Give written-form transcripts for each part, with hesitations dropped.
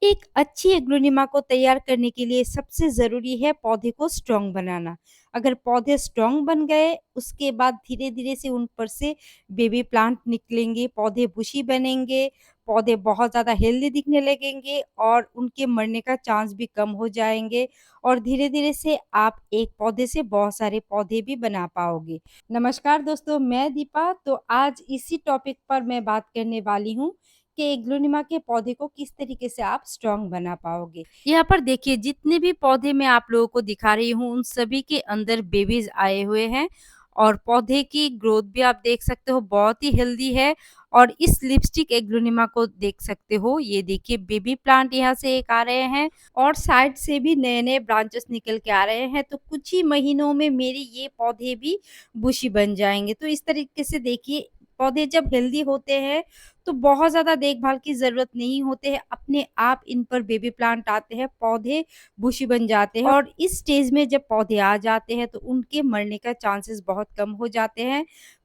एक अच्छी एग्रोनिमा को तैयार करने के लिए सबसे ज़रूरी है पौधे को स्ट्रॉन्ग बनाना। अगर पौधे स्ट्रॉन्ग बन गए, उसके बाद धीरे-धीरे से उन पर से बेबी प्लांट निकलेंगे, पौधे बुशी बनेंगे, पौधे बहुत ज़्यादा हेल्दी दिखने लगेंगे और उनके मरने का चांस भी कम हो जाएँगे और धीरे-धीरे से आप एक पौधे से बहुत सारे पौधे भी बना पाओगे। नमस्कार दोस्तों, मैं दीपा। तो आज इसी टॉपिक पर मैं बात करने वाली हूँ कि एग्लोनिमा के पौधे को किस तरीके से आप स्ट्रॉन्ग बना पाओगे। यहाँ पर देखिए, जितने भी पौधे मैं आप लोगों को दिखा रही हूँ उन सभी के अंदर बेबीज आए हुए हैं और पौधे की ग्रोथ भी आप देख सकते हो बहुत ही हेल्दी है। और इस लिपस्टिक एग्लोनिमा को देख सकते हो, ये देखिए बेबी प्लांट यहाँ से एक आ रहे हैं और साइड से भी नए नए ब्रांचेस निकल के आ रहे हैं। तो कुछ ही महीनों में मेरे ये पौधे भी बुशी बन जाएंगे। तो इस तरीके से देखिए, पौधे जब हेल्दी होते हैं तो बहुत ज़्यादा देखभाल की ज़रूरत नहीं होते है, अपने आप इन पर बेबी प्लांट आते हैं, पौधे बुशी बन जाते हैं और इस स्टेज में जब पौधे आ जाते हैं तो उनके मरने का चांसेस बहुत कम हो जाते हैं।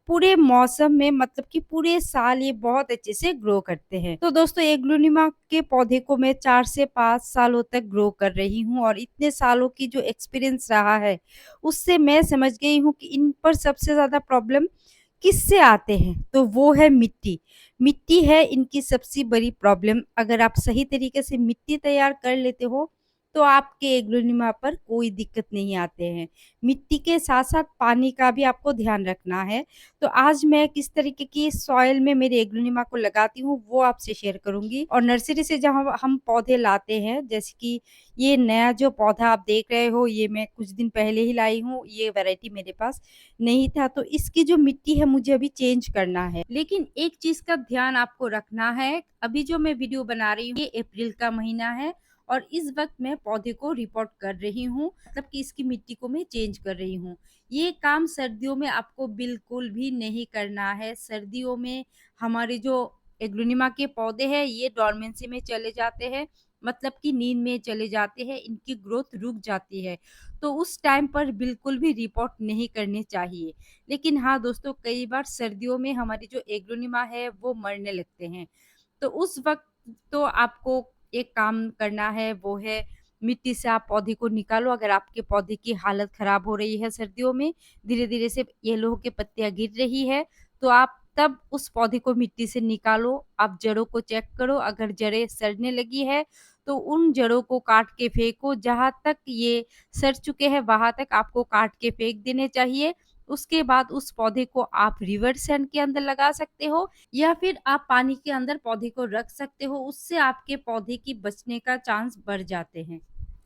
पूरे मौसम में मतलब कि पूरे साल ये बहुत अच्छे से ग्रो करते हैं। तो दोस्तों, एग्लोनिमा के पौधे को मैं 4 से 5 सालों तक ग्रो कर रही हूँ और इतने सालों की जो एक्सपीरियंस रहा है, उससे मैं समझ गई हूँ कि इन पर सबसे ज़्यादा प्रॉब्लम किससे आते हैं, तो वो है मिट्टी। मिट्टी है इनकी सबसे बड़ी प्रॉब्लम। अगर आप सही तरीके से मिट्टी तैयार कर लेते हो, तो आपके एग्लोनिमा पर कोई दिक्कत नहीं आते हैं। मिट्टी के साथ-साथ पानी का भी आपको ध्यान रखना है। तो आज मैं किस तरीके की सॉइल में मेरे एग्लोनिमा को लगाती हूँ, वो आपसे शेयर करूँगी। और नर्सरी से जब हम पौधे लाते हैं, जैसे कि ये नया जो पौधा आप देख रहे हो, ये मैं कुछ दिन पहले ही लाई हूँ, ये वैरायटी मेरे पास नहीं था, तो इसकी जो मिट्टी है मुझे अभी चेंज करना है। लेकिन एक चीज़ का ध्यान आपको रखना है, अभी जो मैं वीडियो बना रही हूँ ये अप्रैल का महीना है और इस वक़्त मैं पौधे को रिपोर्ट कर रही हूँ, मतलब कि इसकी मिट्टी को मैं चेंज कर रही हूँ। ये काम सर्दियों में आपको बिल्कुल भी नहीं करना है। सर्दियों में हमारे जो एग्लोनिमा के पौधे हैं ये डोरमेंसी में चले जाते हैं, मतलब कि नींद में चले जाते हैं, इनकी ग्रोथ रुक जाती है। तो उस टाइम पर बिल्कुल भी रिपोर्ट नहीं करनी चाहिए। लेकिन हाँ दोस्तों, कई बार सर्दियों में हमारी जो एग्लोनिमा है वो मरने लगते हैं। तो उस वक़्त तो आपको एक काम करना है, वो है मिट्टी से आप पौधे को निकालो। अगर आपके पौधे की हालत ख़राब हो रही है सर्दियों में, धीरे-धीरे से येलो होके पत्तियाँ गिर रही है, तो आप तब उस पौधे को मिट्टी से निकालो। आप जड़ों को चेक करो, अगर जड़ें सड़ने लगी है, तो उन जड़ों को काट के फेंको। जहाँ तक ये सड़ चुके हैं, वहाँ तक आपको काट के फेंक देने चाहिए। उसके बाद उस पौधे को आप रिवर सैंड के अंदर लगा सकते हो या फिर आप पानी के अंदर पौधे को रख सकते हो, उससे आपके पौधे की बचने का चांस बढ़ जाते हैं।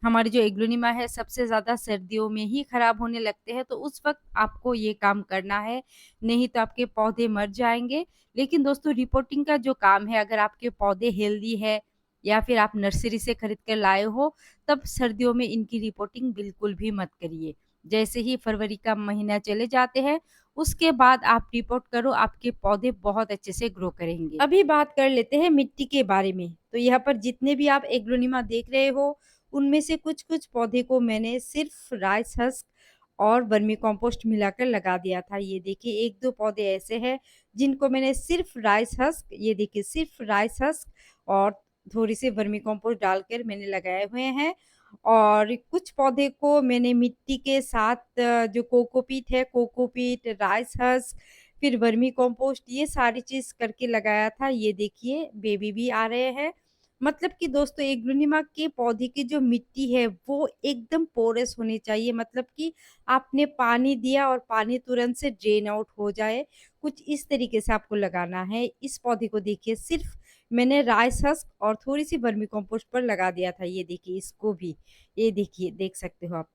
हमारी जो एग्लोनिमा है सबसे ज़्यादा सर्दियों में ही खराब होने लगते हैं, तो उस वक़्त आपको ये काम करना है, नहीं तो आपके पौधे मर जाएँगे। लेकिन दोस्तों, रिपोर्टिंग का जो काम है, अगर आपके पौधे हेल्दी है या फिर आप नर्सरी से खरीद कर लाए हो, तब सर्दियों में इनकी रिपोर्टिंग बिल्कुल भी मत करिए। जैसे ही फरवरी का महीना चले जाते हैं, उसके बाद आप रिपोर्ट करो, आपके पौधे बहुत अच्छे से ग्रो करेंगे। अभी बात कर लेते हैं मिट्टी के बारे में। तो यहाँ पर जितने भी आप एग्लोनिमा देख रहे हो, उनमें से कुछ-कुछ पौधे को मैंने सिर्फ राइस हस्क और वर्मी कंपोस्ट मिलाकर लगा दिया था। ये देखिए 1-2 पौधे ऐसे हैं जिनको मैंने सिर्फ राइस हस्क, ये देखिए सिर्फ राइस हस्क और थोड़ी-सी वर्मी कंपोस्ट डालकर मैंने लगाए हुए हैं। और कुछ पौधे को मैंने मिट्टी के साथ जो कोकोपीट है, कोकोपीट, राइस हस्क, फिर वर्मी कंपोस्ट, ये सारी चीज़ करके लगाया था। ये देखिए बेबी भी आ रहे हैं। मतलब कि दोस्तों, एग्लोनिमा के पौधे की जो मिट्टी है वो एकदम पोरस होनी चाहिए, मतलब कि आपने पानी दिया और पानी तुरंत से ड्रेन आउट हो जाए, कुछ इस तरीके से आपको लगाना है। इस पौधे को देखिए, सिर्फ मैंने राइस हस्क और थोड़ी-सी वर्मी कंपोस्ट पर लगा दिया था। ये देखिए इसको भी, ये देखिए देख सकते हो आप।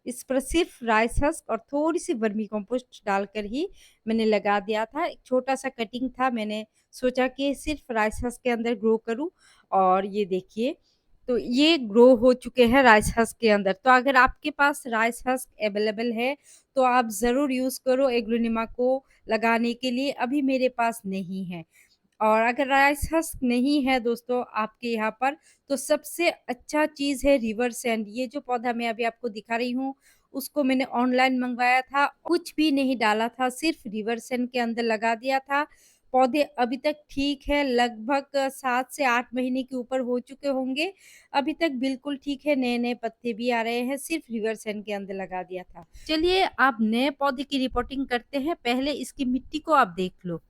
इस पर सिर्फ राइस हस्क और थोड़ी-सी वर्मी कंपोस्ट डालकर ही मैंने लगा दिया था। एक छोटा-सा कटिंग था, मैंने सोचा कि सिर्फ राइस हस्क के अंदर ग्रो करूँ और ये देखिए, तो ये ग्रो हो चुके हैं राइस हस्क के अंदर। तो अगर आपके पास राइस हस्क अवेलेबल है, तो आप ज़रूर यूज़ करो एग्लोनिमा को लगाने के लिए। अभी मेरे पास नहीं है। और अगर राइस हस्क नहीं है दोस्तों आपके यहाँ पर, तो सबसे अच्छा चीज़ है रिवर सैंड। ये जो पौधा मैं अभी आपको दिखा रही हूँ, उसको मैंने ऑनलाइन मँगवाया था, कुछ भी नहीं डाला था, सिर्फ रिवर सैंड के अंदर लगा दिया था। पौधे अभी तक ठीक है, लगभग 7 से 8 महीने के ऊपर हो चुके होंगे। अभी तक बिल्कुल ठीक है, नए-नए पत्ते भी आ रहे हैं, सिर्फ रिवर्सन के अंदर लगा दिया था। चलिए आप नए पौधे की रिपोर्टिंग करते हैं, पहले इसकी मिट्टी को आप देख लो।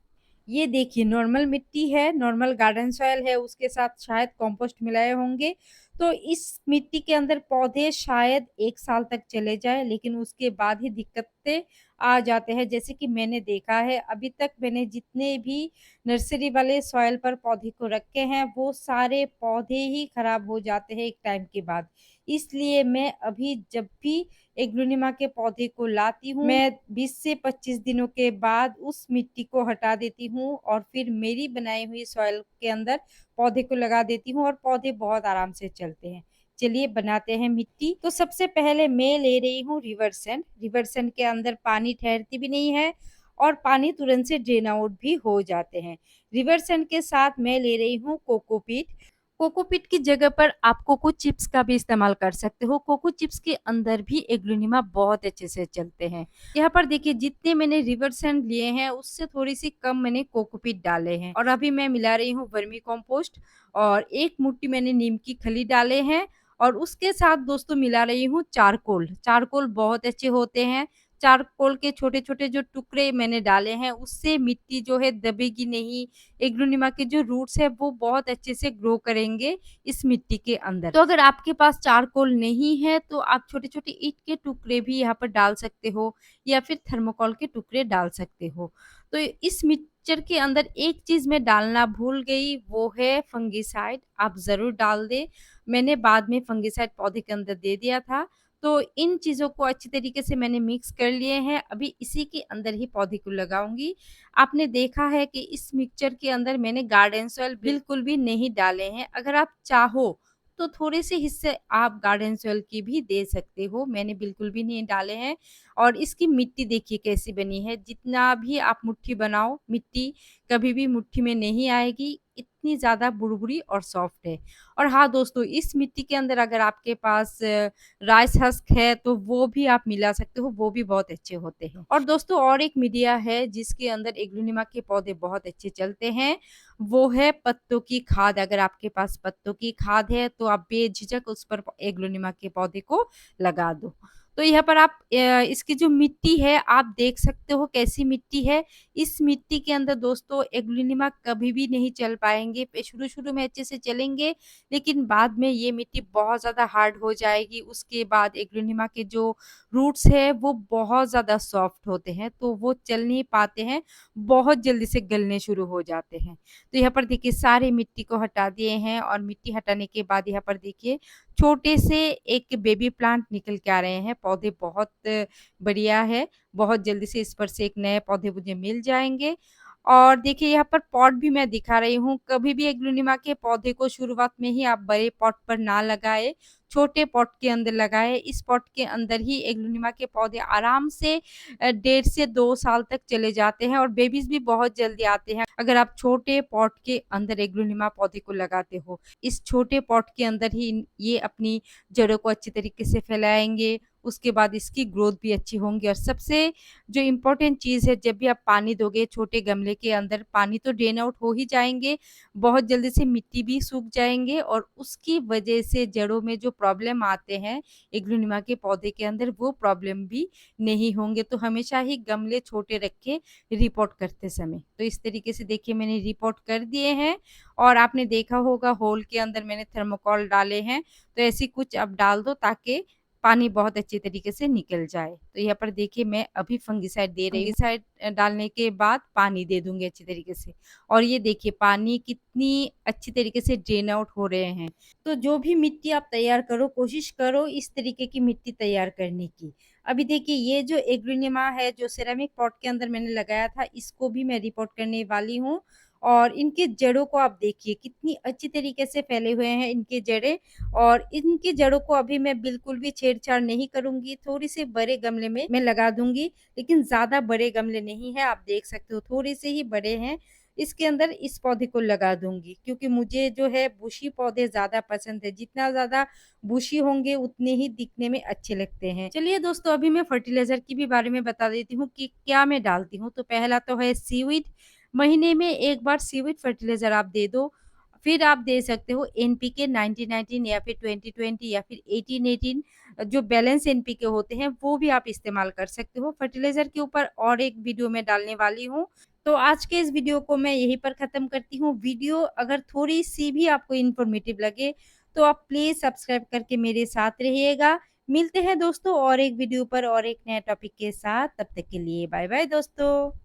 ये देखिए नॉर्मल मिट्टी है, नॉर्मल गार्डन सॉइल है, उसके साथ शायद कंपोस्ट मिलाए होंगे। तो इस मिट्टी के अंदर पौधे शायद 1 साल तक चले जाएँ, लेकिन उसके बाद ही दिक्कतें आ जाते हैं। जैसे कि मैंने देखा है, अभी तक मैंने जितने भी नर्सरी वाले सॉइल पर पौधे को रखे हैं, वो सारे पौधे ही खराब हो जाते हैं एक टाइम के बाद। इसलिए मैं अभी जब भी एग्लोनिमा के पौधे को लाती हूँ, मैं 20 से 25 दिनों के बाद उस मिट्टी को हटा देती हूँ और फिर मेरी बनाई हुई सॉइल के अंदर पौधे को लगा देती हूँ और पौधे बहुत आराम से चलते हैं। चलिए बनाते हैं मिट्टी। तो सबसे पहले मैं ले रही हूँ रिवर सैंड। रिवर सैंड के अंदर पानी ठहरती भी नहीं है और पानी तुरंत से ड्रेन आउट भी हो जाते हैं। रिवर सैंड के साथ मैं ले रही हूँ कोकोपीट। कोकोपीट की जगह पर आप कोको चिप्स का भी इस्तेमाल कर सकते हो। कोको चिप्स के अंदर भी एग्लोनिमा बहुत अच्छे से चलते हैं। यहाँ पर देखिए जितने मैंने रिवर सैंड लिए हैं उससे थोड़ी-सी कम मैंने कोकोपीट डाले हैं और अभी मैं मिला रही हूँ वर्मी कंपोस्ट और 1 मुट्ठी मैंने नीम की खली डाले हैं और उसके साथ दोस्तों मिला रही हूँ चारकोल। चारकोल बहुत अच्छे होते हैं। चारकोल के छोटे-छोटे जो टुकड़े मैंने डाले हैं उससे मिट्टी जो है दबेगी नहीं। एग्लोनिमा के जो रूट्स है वो बहुत अच्छे से ग्रो करेंगे इस मिट्टी के अंदर। तो अगर आपके पास चारकोल नहीं है तो आप छोटे-छोटे ईंट के टुकड़े भी यहाँ पर डाल सकते हो या फिर थर्मोकोल के टुकड़े डाल सकते हो। तो इस मिक्सचर के अंदर एक चीज़ मैं डालना भूल गई वो है फंगिसाइड, आप ज़रूर डाल दें। मैंने बाद में फंगिसाइड पौधे के अंदर दे दिया था। तो इन चीज़ों को अच्छी तरीके से मैंने मिक्स कर लिए हैं, अभी इसी के अंदर ही पौधे को लगाऊँगी। आपने देखा है कि इस मिक्सचर के अंदर मैंने गार्डन सॉइल बिल्कुल भी नहीं डाले हैं। अगर आप चाहो तो थोड़े से हिस्से आप गार्डन सॉइल की भी दे सकते हो। मैंने बिल्कुल भी नहीं डाले हैं और इसकी मिट्टी देखिए कैसी बनी है। जितना भी आप मुट्ठी बनाओ, मिट्टी कभी भी मुट्ठी में नहीं आएगी। इतनी ज़्यादा बुरबुरी और सॉफ्ट है। और हाँ दोस्तों, इस मिट्टी के अंदर अगर आपके पास राइस हस्क है तो वो भी आप मिला सकते हो, वो भी बहुत अच्छे होते हैं। और दोस्तों और एक मीडिया है जिसके अंदर एग्लोनिमा के पौधे बहुत अच्छे चलते हैं, वो है पत्तों की खाद। अगर आपके पास पत्तों की खाद है तो आप बेझिझक उस पर एग्लोनिमा के पौधे को लगा दो। तो यहाँ पर आप इसकी जो मिट्टी है आप देख सकते हो कैसी मिट्टी है। इस मिट्टी के अंदर दोस्तों एग्लोनिमा कभी भी नहीं चल पाएँगे। शुरू-शुरू में अच्छे से चलेंगे लेकिन बाद में ये मिट्टी बहुत ज़्यादा हार्ड हो जाएगी। उसके बाद एग्लोनिमा के जो रूट्स हैं वो बहुत ज़्यादा सॉफ्ट होते हैं, तो वो चल नहीं पाते हैं, बहुत जल्दी से गलने शुरू हो जाते हैं। तो यहाँ पर देखिए सारी मिट्टी को हटा दिए हैं और मिट्टी हटाने के बाद यहाँ पर देखिए छोटे से एक बेबी प्लांट निकल के आ रहे हैं। पौधे बहुत बढ़िया है, बहुत जल्दी से इस पर से एक नए पौधे मुझे मिल जाएँगे। और देखिए यहाँ पर पॉट भी मैं दिखा रही हूँ, कभी भी एग्लोनिमा के पौधे को शुरुआत में ही आप बड़े पॉट पर ना लगाएँ, छोटे पॉट के अंदर लगाएँ। इस पॉट के अंदर ही एग्लोनिमा के पौधे आराम से 1.5 से 2 साल तक चले जाते हैं और बेबीज़ भी बहुत जल्दी आते हैं, अगर आप छोटे पॉट के अंदर एग्लोनिमा पौधे को लगाते हो। इस छोटे पॉट के अंदर ही ये अपनी जड़ों को अच्छी तरीके से फैलाएँगे, उसके बाद इसकी ग्रोथ भी अच्छी होंगी और सबसे जो इम्पोर्टेंट चीज़ है जब भी आप पानी दोगे छोटे गमले के अंदर पानी तो ड्रेन आउट हो ही जाएँगे, बहुत जल्दी से मिट्टी भी सूख जाएँगे और उसकी वजह से जड़ों में जो प्रॉब्लम आते हैं एग्लोनिमा के पौधे के अंदर वो प्रॉब्लम भी नहीं होंगे। तो हमेशा ही गमले छोटे रखें रिपोर्ट करते समय। तो इस तरीके से देखिए मैंने रिपोर्ट कर दिए हैं और आपने देखा होगा होल के अंदर मैंने थर्मोकोल डाले हैं, तो ऐसी कुछ आप डाल दो ताकि पानी बहुत अच्छे तरीके से निकल जाए। तो यहाँ पर देखिए मैं अभी फंगिसाइड दे रही हूँ। फंगिसाइड डालने के बाद पानी दे दूँगी अच्छी तरीके से और ये देखिए पानी कितनी अच्छी तरीके से ड्रेन आउट हो रहे हैं। तो जो भी मिट्टी आप तैयार करो, कोशिश करो इस तरीके की मिट्टी तैयार करने की। अभी देखिए ये जो एग्लोनिमा है, जो सिरेमिक पॉट के अंदर मैंने लगाया था, इसको भी मैं रिपोर्ट करने वाली हूँ और इनके जड़ों को आप देखिए कितनी अच्छी तरीके से फैले हुए हैं इनके जड़ें और इनकी जड़ों को अभी मैं बिल्कुल भी छेड़-छाड़ नहीं करूँगी, थोड़ी-से बड़े गमले में मैं लगा दूँगी, लेकिन ज़्यादा बड़े गमले नहीं हैं, आप देख सकते हो थोड़े से ही बड़े हैं। इसके अंदर इस पौधे को लगा दूँगी क्योंकि मुझे जो है बुशी पौधे ज़्यादा पसंद है, जितना ज़्यादा बुशी होंगे उतने ही दिखने में अच्छे लगते हैं। चलिए दोस्तों अभी मैं फर्टिलाइज़र की भी बारे में बता देती हूँ कि क्या मैं डालती हूँ। तो पहला तो है सीवीड महीने में 1 बार सीविड फर्टिलाइज़र आप दे दो। फिर आप दे सकते हो एनपीके 90-19 या फिर 20-20 या फिर 18-18, जो बैलेंस एनपीके होते हैं वो भी आप इस्तेमाल कर सकते हो। फर्टिलाइज़र के ऊपर और एक वीडियो मैं डालने वाली हूँ। तो आज के इस वीडियो को मैं यहीं पर ख़त्म करती हूँ। वीडियो अगर थोड़ी-सी भी आपको इन्फॉर्मेटिव लगे तो आप प्लीज़ सब्सक्राइब करके मेरे साथ रहिएगा। मिलते हैं दोस्तों और एक वीडियो पर और एक नए टॉपिक के साथ। तब तक के लिए बाय-बाय दोस्तों।